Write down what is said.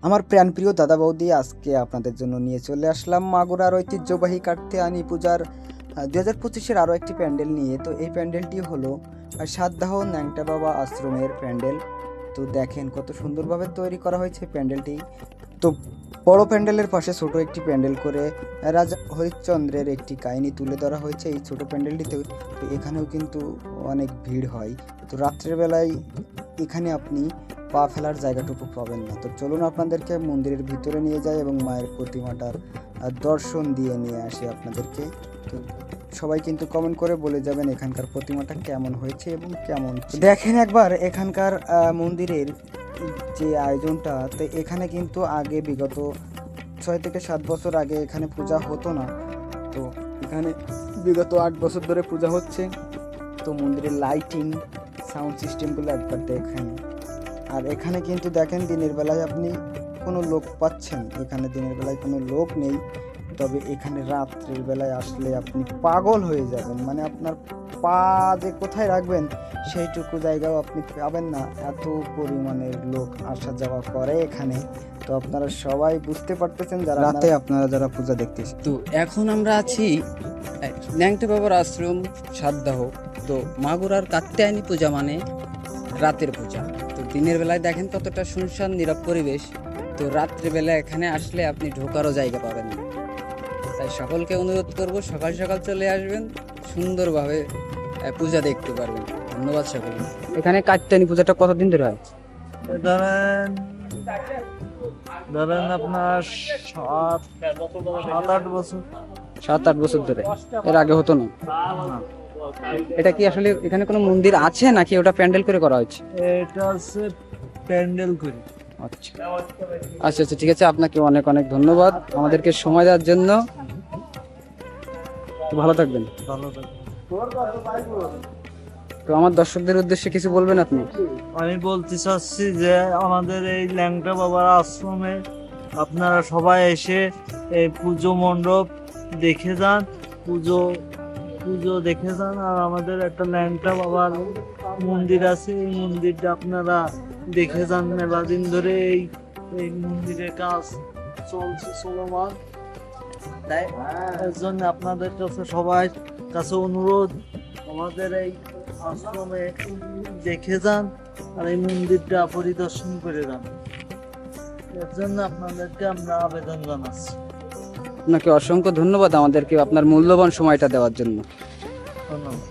আমার প্রাণপ্রিয় দাদা বৌদি, আজকে আপনাদের জন্য নিয়ে চলে আসলাম মাগুরার ঐতিহ্যবাহী কার্তিয়ানি পূজার 2025-এর আরও একটি প্যান্ডেল নিয়ে। তো এই প্যান্ডেলটি হলো সাতদাহ ন্যাংটা বাবা আশ্রমের প্যান্ডেল। তো দেখেন কত সুন্দরভাবে তৈরি করা হয়েছে প্যান্ডেলটি। তো বড় প্যান্ডেলের পাশে ছোট একটি প্যান্ডেল করে রাজা হরিশ্চন্দ্রের একটি কাহিনী তুলে ধরা হয়েছে এই ছোট প্যান্ডেলটিতে। তো এখানেও কিন্তু অনেক ভিড় হয়। তো রাত্রের বেলায় এখানে আপনি পা ফেলার জায়গাটুকু পাবেন না। তো চলুন আপনাদেরকে মন্দিরের ভিতরে নিয়ে যাই এবং মায়ের প্রতিমাটার দর্শন দিয়ে নিয়ে আসি আপনাদেরকে। তো সবাই কিন্তু কমেন্ট করে বলে যাবেন এখানকার প্রতিমাটা কেমন হয়েছে এবং কেমন। দেখেন একবার এখানকার মন্দিরের যে আয়োজনটা। তো এখানে কিন্তু আগে বিগত 6 থেকে 7 বছর আগে এখানে পূজা হতো না। তো এখানে বিগত 8 বছর ধরে পূজা হচ্ছে। তো মন্দিরের লাইটিং, সাউন্ড সিস্টেমগুলো একবার দেখেন। আর এখানে কিন্তু দেখেন দিনের বেলায় আপনি কোনো লোক পাচ্ছেন, এখানে দিনের বেলায় কোনো লোক নেই। তবে এখানে রাত্রের বেলায় আসলে আপনি পাগল হয়ে যাবেন, মানে আপনার পা যে কোথায় রাখবেন সেইটুকু জায়গাও আপনি পাবেন না, এত পরিমাণের লোক আসা যাওয়া করে এখানে। তো আপনারা সবাই বুঝতে পারতেছেন যারা রাতে আপনারা যারা পূজা দেখতেছেন। তো এখন আমরা আছি ন্যাংটা বাবার আশ্রম সাতদাহ। তো মাগুরার কাত্যায়নী পূজা মানে রাতের পূজা। তো দিনের বেলায় দেখেন কতটা শুনশান নীরব পরিবেশ। তো রাত্রিবেলা এখানে আসলে আপনি ঢোকারও জায়গা পাবেন না। তাই সকলকে অনুরোধ করব সকাল সকাল চলে আসবেন, সুন্দরভাবে পূজা দেখতে পারবেন। ধন্যবাদ সকলকে। এখানে কাত্যায়নী পূজাটা কতদিন ধরে হয়? ধরেন ধরেন আপনার 7-8 বছর। 7-8 বছর ধরে, এর আগে হতো না? এটা কি আসলে এখানে কোনো মন্দির আছে নাকি ওটা প্যান্ডেল করে করা হয়েছে? এটা হচ্ছে প্যান্ডেল করি। আচ্ছা আচ্ছা আচ্ছা, ঠিক আছে। আপনাকে অনেক অনেক ধন্যবাদ আমাদেরকে সময় দেওয়ার জন্য। ভালো থাকবেন। ভালো থাকে। তো আমার দর্শকদের উদ্দেশ্যে কিছু বলবেন আপনি? আমি বলতে চাচ্ছি যে আমাদের এই ল্যাংটা বাবার আশ্রমে আপনারা সবাই এসে এই পুজো মণ্ডপ দেখে যান, পুজো দেখে যান। আর আমাদের একটা ল্যাংটা বাবার মন্দির আছে, এই মন্দিরটা আপনারা দেখে যান। মেলা দিন ধরে এই মন্দিরের কাজ চলমান। তাই এর জন্য আপনাদের কাছে সবাই কাছে অনুরোধ, আমাদের এই আশ্রমে দেখে যান আর এই মন্দিরটা পরিদর্শন করে যান। এর জন্য আপনাদেরকে আমরা আবেদন জানাচ্ছি। আপনাকে অসংখ্য ধন্যবাদ আমাদেরকে আপনার মূল্যবান সময়টা দেওয়ার জন্য। ধন্যবাদ।